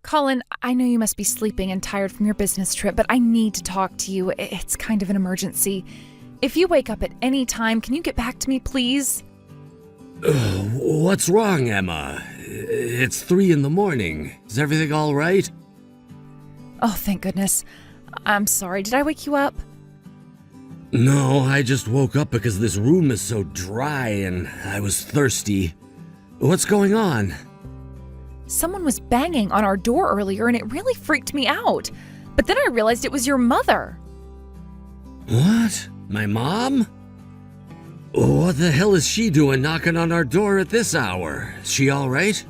Colin, I know you must be sleeping and tired from your business trip, but I need to talk to you. It's kind of an emergency. If you wake up at any time, can you get back to me, please? What's wrong, Emma? It's 3 in the morning. Is everything all right? Oh, thank goodness. I'm sorry. Did I wake you up? No, I just woke up because this room is so dry and I was thirsty. What's going on? Someone was banging on our door earlier and it really freaked me out. But then I realized it was your mother. What? My mom? What the hell is she doing knocking on our door at this hour? Is she all right?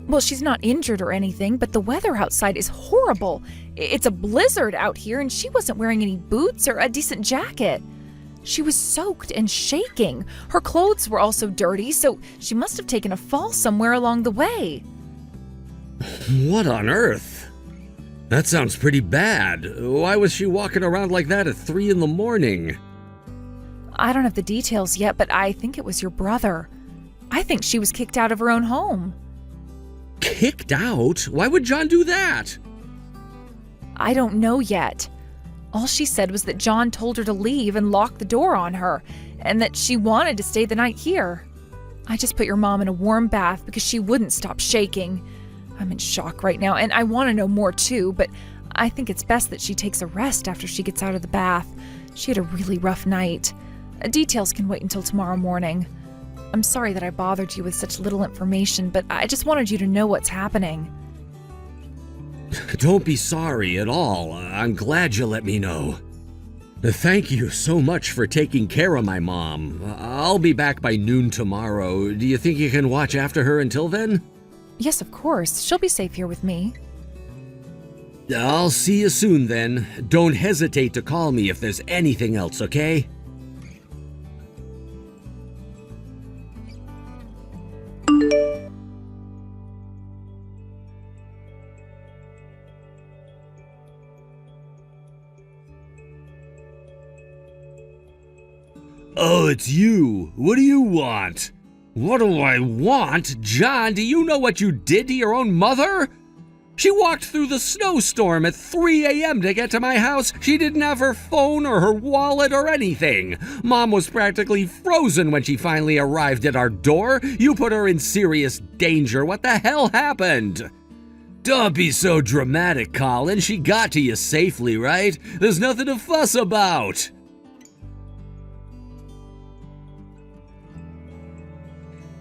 Well, she's not injured or anything, but the weather outside is horrible. It's a blizzard out here and she wasn't wearing any boots or a decent jacket. She was soaked and shaking. Her clothes were also dirty, so she must have taken a fall somewhere along the way. What on earth? That sounds pretty bad. Why was she walking around like that at 3 in the morning? I don't have the details yet, but I think it was your brother. I think she was kicked out of her own home. Kicked out? Why would John do that? I don't know yet. All she said was that John told her to leave and lock the door on her, and that she wanted to stay the night here. I just put your mom in a warm bath because she wouldn't stop shaking. I'm in shock right now, and I want to know more too, but I think it's best that she takes a rest after she gets out of the bath. She had a really rough night. Details can wait until tomorrow morning. I'm sorry that I bothered you with such little information, but I just wanted you to know what's happening. Don't be sorry at all. I'm glad you let me know. Thank you so much for taking care of my mom. I'll be back by noon tomorrow. Do you think you can watch after her until then? Yes, of course. She'll be safe here with me. I'll see you soon then. Don't hesitate to call me if there's anything else, okay? Oh, it's you. What do you want? What do I want? John, do you know what you did to your own mother? She walked through the snowstorm at 3 a.m. to get to my house. She didn't have her phone or her wallet or anything. Mom was practically frozen when she finally arrived at our door. You put her in serious danger. What the hell happened? Don't be so dramatic, Colin. She got to you safely, right? There's nothing to fuss about.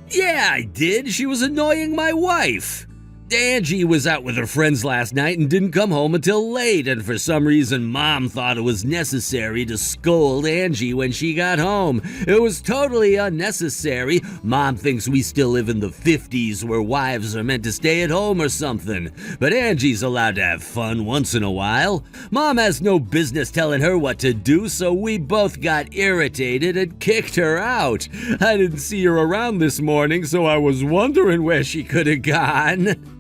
Yeah, I did. She was annoying my wife. Angie was out with her friends last night and didn't come home until late, and for some reason Mom thought it was necessary to scold Angie when she got home. It was totally unnecessary. Mom thinks we still live in the 50s where wives are meant to stay at home or something, but Angie's allowed to have fun once in a while. Mom has no business telling her what to do, so we both got irritated and kicked her out. I didn't see her around this morning, so I was wondering where she could have gone.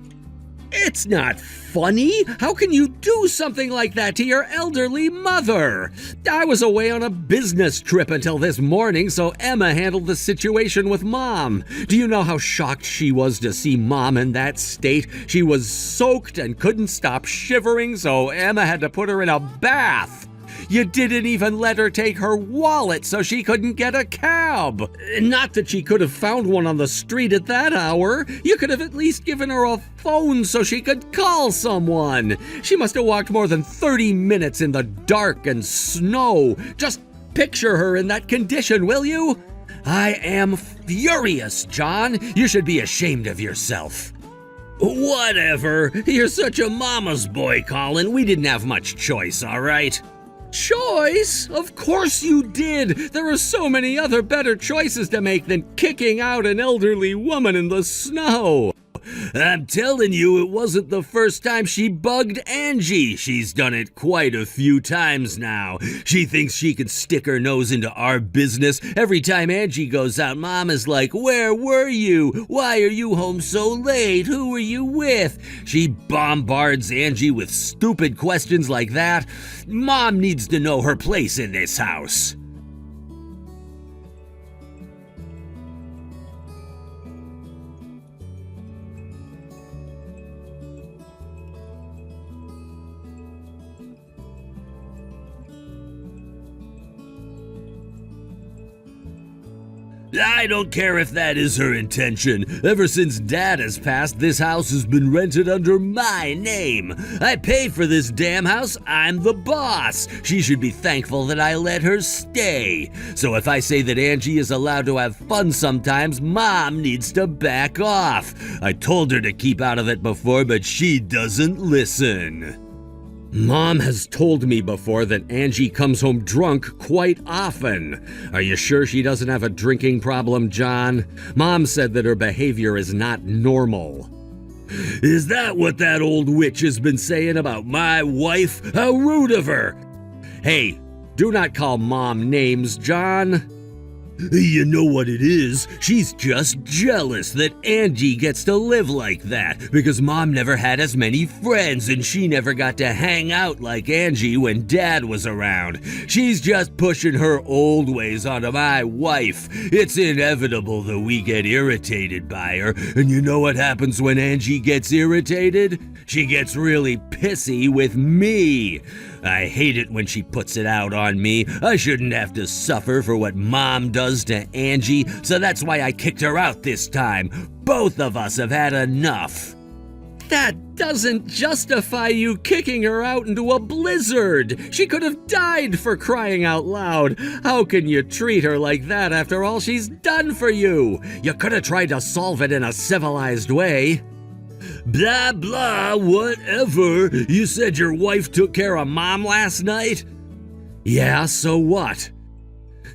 It's not funny. How can you do something like that to your elderly mother? I was away on a business trip until this morning, so Emma handled the situation with Mom. Do you know how shocked she was to see Mom in that state? She was soaked and couldn't stop shivering, so Emma had to put her in a bath. You didn't even let her take her wallet so she couldn't get a cab. Not that she could have found one on the street at that hour. You could have at least given her a phone so she could call someone. She must have walked more than 30 minutes in the dark and snow. Just picture her in that condition, will you? I am furious, John. You should be ashamed of yourself. Whatever. You're such a mama's boy, Colin. We didn't have much choice, all right? Choice? Of course you did. There are so many other better choices to make than kicking out an elderly woman in the snow. I'm telling you, it wasn't the first time she bugged Angie. She's done it quite a few times now. She thinks she can stick her nose into our business. Every time Angie goes out, Mom is like, "Where were you? Why are you home so late? Who were you with?" She bombards Angie with stupid questions like that. Mom needs to know her place in this house. I don't care if that is her intention. Ever since Dad has passed, this house has been rented under my name. I pay for this damn house. I'm the boss. She should be thankful that I let her stay. So if I say that Angie is allowed to have fun sometimes, Mom needs to back off. I told her to keep out of it before, but she doesn't listen. Mom has told me before that Angie comes home drunk quite often. Are you sure she doesn't have a drinking problem, John? Mom said that her behavior is not normal. Is that what that old witch has been saying about my wife? How rude of her! Hey, do not call Mom names, John. You know what it is? She's just jealous that Angie gets to live like that because Mom never had as many friends and she never got to hang out like Angie when Dad was around. She's just pushing her old ways onto my wife. It's inevitable that we get irritated by her, and you know what happens when Angie gets irritated? She gets really pissy with me. I hate it when she puts it out on me. I shouldn't have to suffer for what Mom does to Angie, so that's why I kicked her out this time. Both of us have had enough. That doesn't justify you kicking her out into a blizzard. She could have died, for crying out loud. How can you treat her like that after all she's done for you? You could have tried to solve it in a civilized way. Blah, blah, whatever. You said your wife took care of Mom last night? Yeah, so what?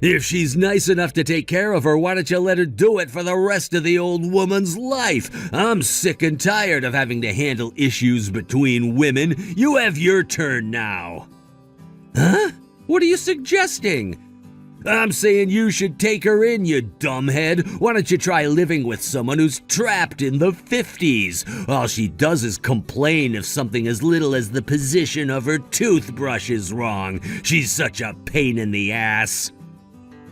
If she's nice enough to take care of her, why don't you let her do it for the rest of the old woman's life? I'm sick and tired of having to handle issues between women. You have your turn now. Huh? What are you suggesting? I'm saying you should take her in, you dumbhead. Why don't you try living with someone who's trapped in the 50s? All she does is complain if something as little as the position of her toothbrush is wrong. She's such a pain in the ass.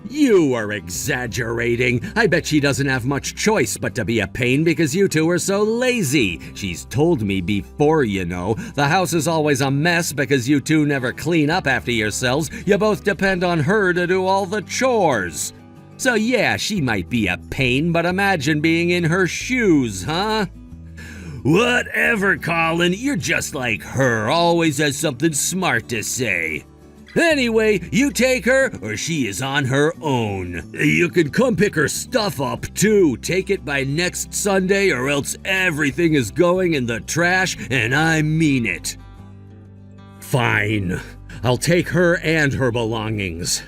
You are exaggerating. I bet she doesn't have much choice but to be a pain because you two are so lazy. She's told me before, you know. The house is always a mess because you two never clean up after yourselves. You both depend on her to do all the chores. So yeah, she might be a pain, but imagine being in her shoes, huh? Whatever, Colin. You're just like her. Always has something smart to say. Anyway, you take her, or she is on her own. You can come pick her stuff up, too. Take it by next Sunday, or else everything is going in the trash, and I mean it. Fine. I'll take her and her belongings.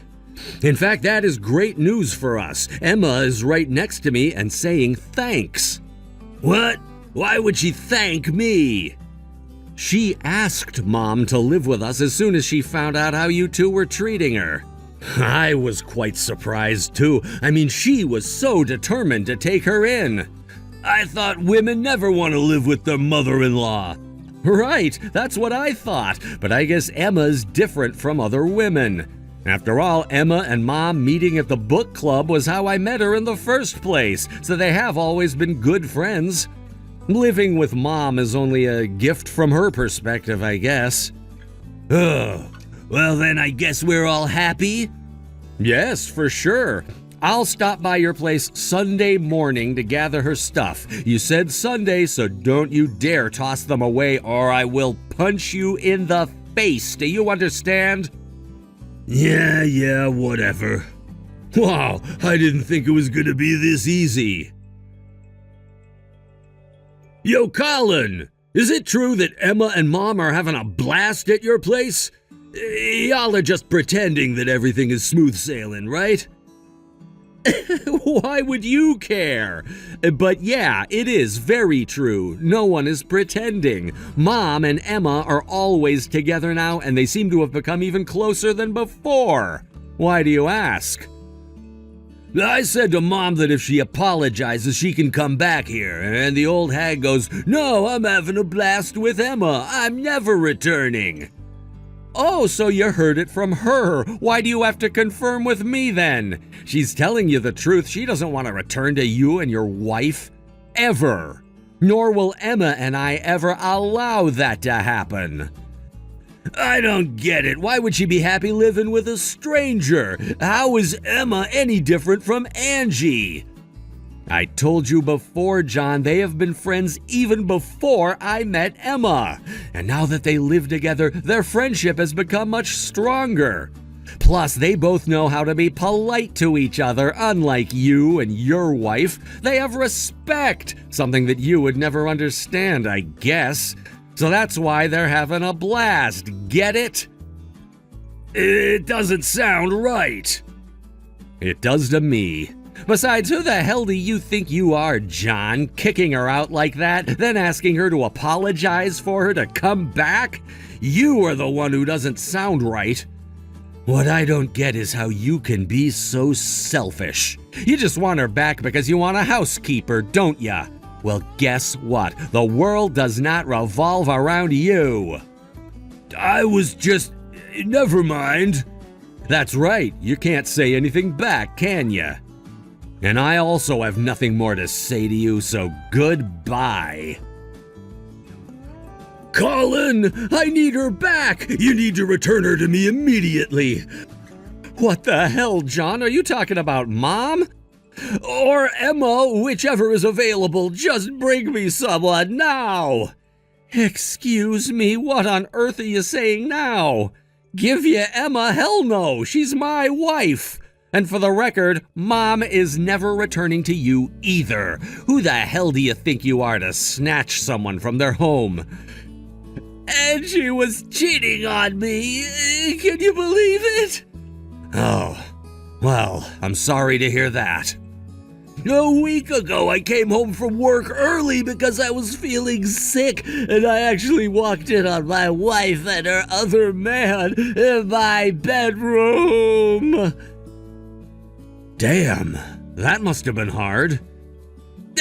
In fact, that is great news for us. Emma is right next to me and saying thanks. What? Why would she thank me? She asked Mom to live with us as soon as she found out how you two were treating her. I was quite surprised, too. I mean, she was so determined to take her in. I thought women never want to live with their mother-in-law. Right, that's what I thought, but I guess Emma's different from other women. After all, Emma and Mom meeting at the book club was how I met her in the first place, so they have always been good friends. Living with Mom is only a gift from her perspective, I guess. Oh, well then I guess we're all happy? Yes, for sure. I'll stop by your place Sunday morning to gather her stuff. You said Sunday, so don't you dare toss them away or I will punch you in the face. Do you understand? Yeah, whatever. Wow, I didn't think it was gonna be this easy. Yo, Colin! Is it true that Emma and Mom are having a blast at your place? Y'all are just pretending that everything is smooth sailing, right? Why would you care? But yeah, it is very true. No one is pretending. Mom and Emma are always together now, and they seem to have become even closer than before. Why do you ask? I said to Mom that if she apologizes, she can come back here, and the old hag goes, "No, I'm having a blast with Emma. I'm never returning." Oh, so you heard it from her. Why do you have to confirm with me then? She's telling you the truth. She doesn't want to return to you and your wife. Ever. Nor will Emma and I ever allow that to happen. I don't get it. Why would she be happy living with a stranger? How is Emma any different from Angie? I told you before, John, they have been friends even before I met Emma. And now that they live together, their friendship has become much stronger. Plus, they both know how to be polite to each other. Unlike you and your wife, they have respect, something that you would never understand, I guess. So that's why they're having a blast. Get it? It doesn't sound right. It does to me. Besides, who the hell do you think you are, John, kicking her out like that, then asking her to apologize for her to come back? You are the one who doesn't sound right. What I don't get is how you can be so selfish. You just want her back because you want a housekeeper, don't ya? Well, guess what? The world does not revolve around you. I was just... Never mind. That's right. You can't say anything back, can ya? And I also have nothing more to say to you, so goodbye. Colin, I need her back. You need to return her to me immediately. What the hell, John? Are you talking about Mom? Or Emma, whichever is available. Just bring me someone now. Excuse me, what on earth are you saying now? Give you Emma? Hell no, she's my wife. And for the record, Mom is never returning to you either. Who the hell do you think you are to snatch someone from their home? And she was cheating on me. Can you believe it? Oh, well, I'm sorry to hear that. A week ago, I came home from work early because I was feeling sick, and I actually walked in on my wife and her other man in my bedroom. Damn, that must have been hard.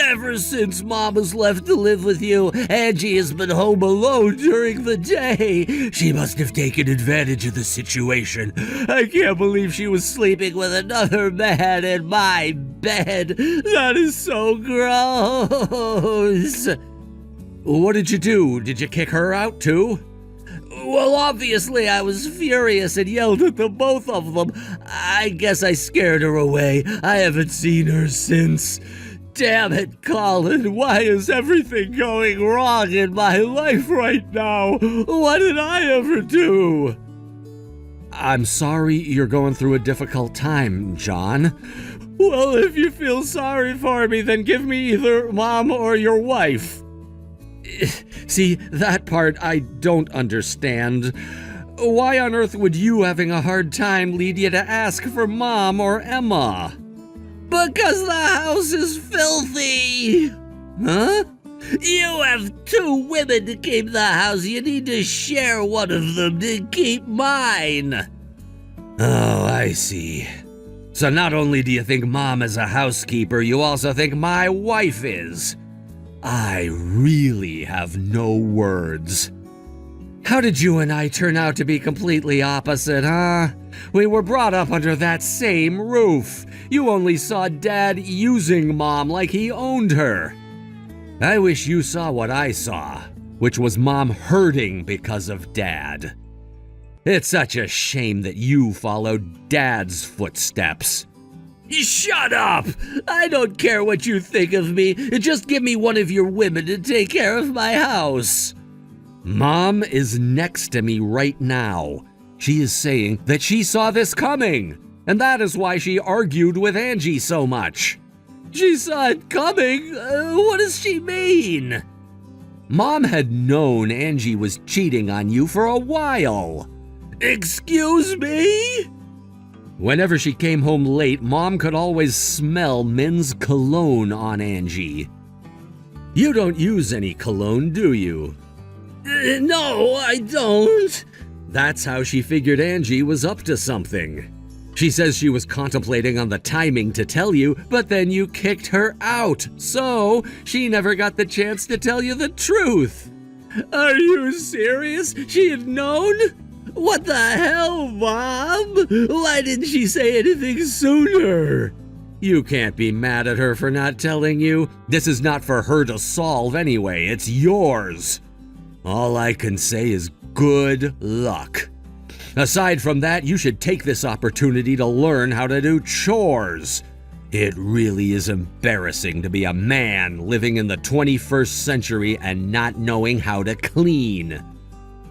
Ever since Mom has left to live with you, Angie has been home alone during the day. She must have taken advantage of the situation. I can't believe she was sleeping with another man in my bed. That is so gross. What did you do? Did you kick her out too? Well, obviously I was furious and yelled at the both of them. I guess I scared her away. I haven't seen her since. Damn it, Colin, why is everything going wrong in my life right now? What did I ever do? I'm sorry you're going through a difficult time, John. Well, if you feel sorry for me, then give me either Mom or your wife. See, that part I don't understand. Why on earth would you having a hard time lead you to ask for Mom or Emma? Because the house is filthy! Huh? You have two women to keep the house. You need to share one of them to keep mine. Oh, I see. So not only do you think Mom is a housekeeper, you also think my wife is. I really have no words. How did you and I turn out to be completely opposite, huh? We were brought up under that same roof. You only saw Dad using Mom like he owned her. I wish you saw what I saw, which was Mom hurting because of Dad. It's such a shame that you followed Dad's footsteps. Shut up! I don't care what you think of me. Just give me one of your women to take care of my house. Mom is next to me right now. She is saying that she saw this coming, and that is why she argued with Angie so much. She saw it coming? What does she mean? Mom had known Angie was cheating on you for a while. Excuse me? Whenever she came home late, Mom could always smell men's cologne on Angie. You don't use any cologne, do you? No, I don't. That's how she figured Angie was up to something. She says she was contemplating on the timing to tell you, but then you kicked her out, so she never got the chance to tell you the truth. Are you serious? She had known? What the hell, Mom? Why didn't she say anything sooner? You can't be mad at her for not telling you. This is not for her to solve anyway. It's yours. All I can say is good luck. Aside from that, you should take this opportunity to learn how to do chores. It really is embarrassing to be a man living in the 21st century and not knowing how to clean.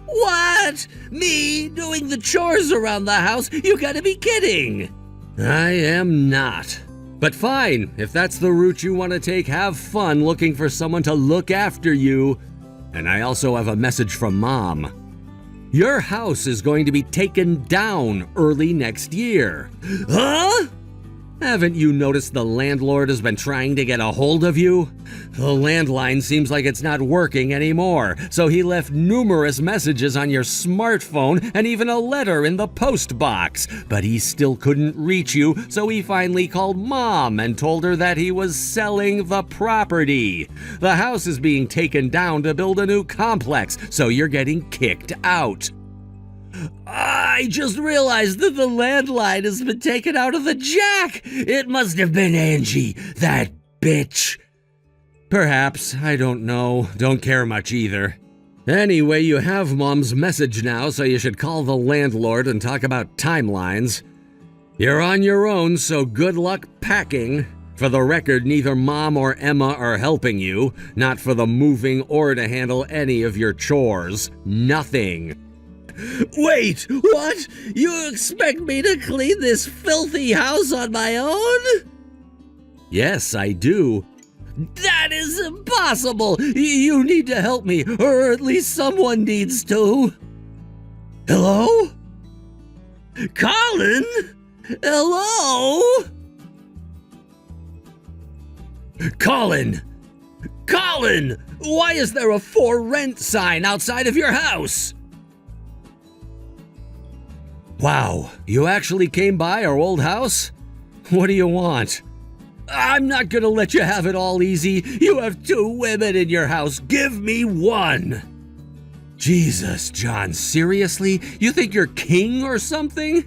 What? Me doing the chores around the house? You gotta be kidding! I am not. But fine, if that's the route you want to take, have fun looking for someone to look after you. And I also have a message from Mom. Your house is going to be taken down early next year. Huh? Haven't you noticed the landlord has been trying to get a hold of you? The landline seems like it's not working anymore, so he left numerous messages on your smartphone and even a letter in the post box. But he still couldn't reach you, so he finally called Mom and told her that he was selling the property. The house is being taken down to build a new complex, so you're getting kicked out. I just realized that the landline has been taken out of the jack. It must have been Angie, that bitch. Perhaps, I don't know. Don't care much either. Anyway, you have Mom's message now, so you should call the landlord and talk about timelines. You're on your own, so good luck packing. For the record, neither Mom or Emma are helping you, not for the moving or to handle any of your chores. Nothing. Wait, what? You expect me to clean this filthy house on my own? Yes, I do. That is impossible! You need to help me, or at least someone needs to. Hello? Colin? Hello? Colin! Colin! Why is there a for rent sign outside of your house? Wow, you actually came by our old house? What do you want? I'm not gonna let you have it all easy. You have 2 women in your house. Give me one. Jesus, John, seriously? You think you're king or something?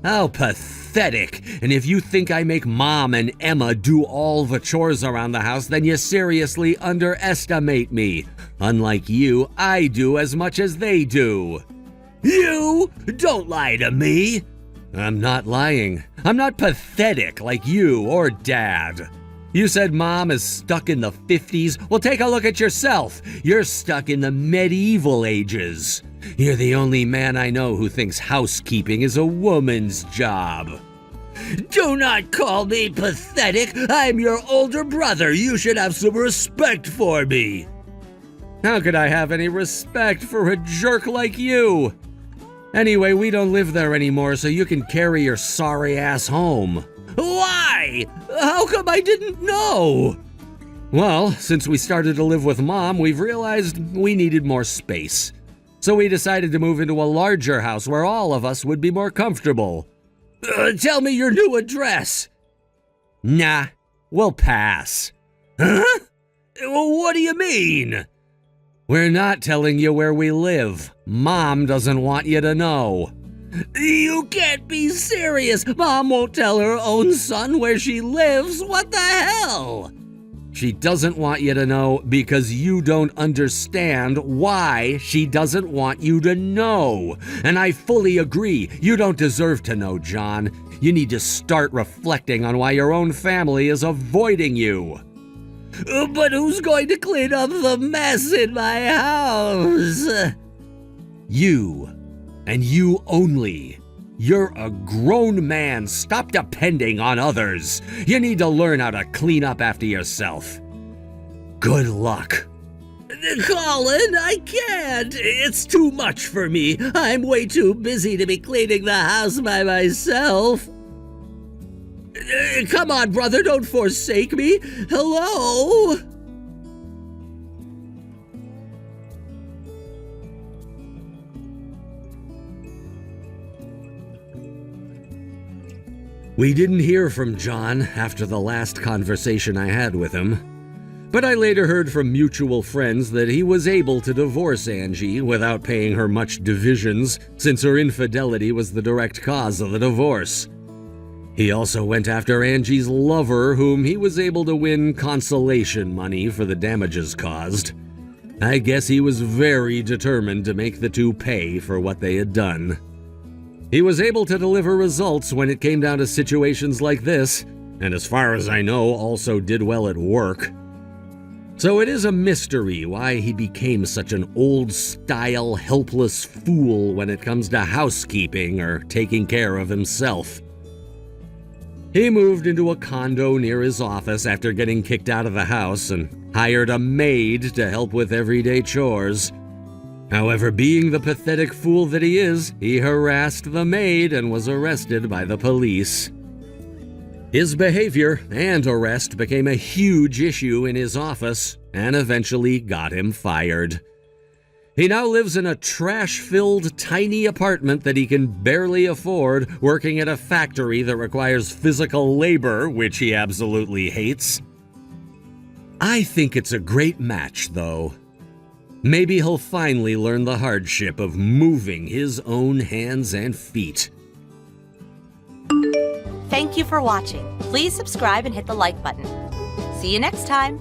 How pathetic. And if you think I make Mom and Emma do all the chores around the house, then you seriously underestimate me. Unlike you, I do as much as they do. You? Don't lie to me. I'm not lying. I'm not pathetic like you or Dad. You said Mom is stuck in the 50s? Well, take a look at yourself. You're stuck in the medieval ages. You're the only man I know who thinks housekeeping is a woman's job. Do not call me pathetic. I'm your older brother. You should have some respect for me. How could I have any respect for a jerk like you? Anyway, we don't live there anymore, so you can carry your sorry ass home. Why? How come I didn't know? Well, since we started to live with Mom, we've realized we needed more space. So we decided to move into a larger house where all of us would be more comfortable. Tell me your new address. Nah, we'll pass. Huh? What do you mean? We're not telling you where we live. Mom doesn't want you to know. You can't be serious. Mom won't tell her own son where she lives. What the hell? She doesn't want you to know because you don't understand why she doesn't want you to know. And I fully agree. You don't deserve to know, John. You need to start reflecting on why your own family is avoiding you. But who's going to clean up the mess in my house? You, and you only. You're a grown man. Stop depending on others. You need to learn how to clean up after yourself. Good luck. Colin, I can't. It's too much for me. I'm way too busy to be cleaning the house by myself. Come on, brother, don't forsake me. Hello? We didn't hear from John after the last conversation I had with him. But I later heard from mutual friends that he was able to divorce Angie without paying her much divisions, since her infidelity was the direct cause of the divorce. He also went after Angie's lover, whom he was able to win consolation money for the damages caused. I guess he was very determined to make the two pay for what they had done. He was able to deliver results when it came down to situations like this, and as far as I know, also did well at work. So it is a mystery why he became such an old-style, helpless fool when it comes to housekeeping or taking care of himself. He moved into a condo near his office after getting kicked out of the house and hired a maid to help with everyday chores. However, being the pathetic fool that he is, he harassed the maid and was arrested by the police. His behavior and arrest became a huge issue in his office and eventually got him fired. He now lives in a trash-filled tiny apartment that he can barely afford, working at a factory that requires physical labor, which he absolutely hates. I think it's a great match, though. Maybe he'll finally learn the hardship of moving his own hands and feet. Thank you for watching. Please subscribe and hit the like button. See you next time.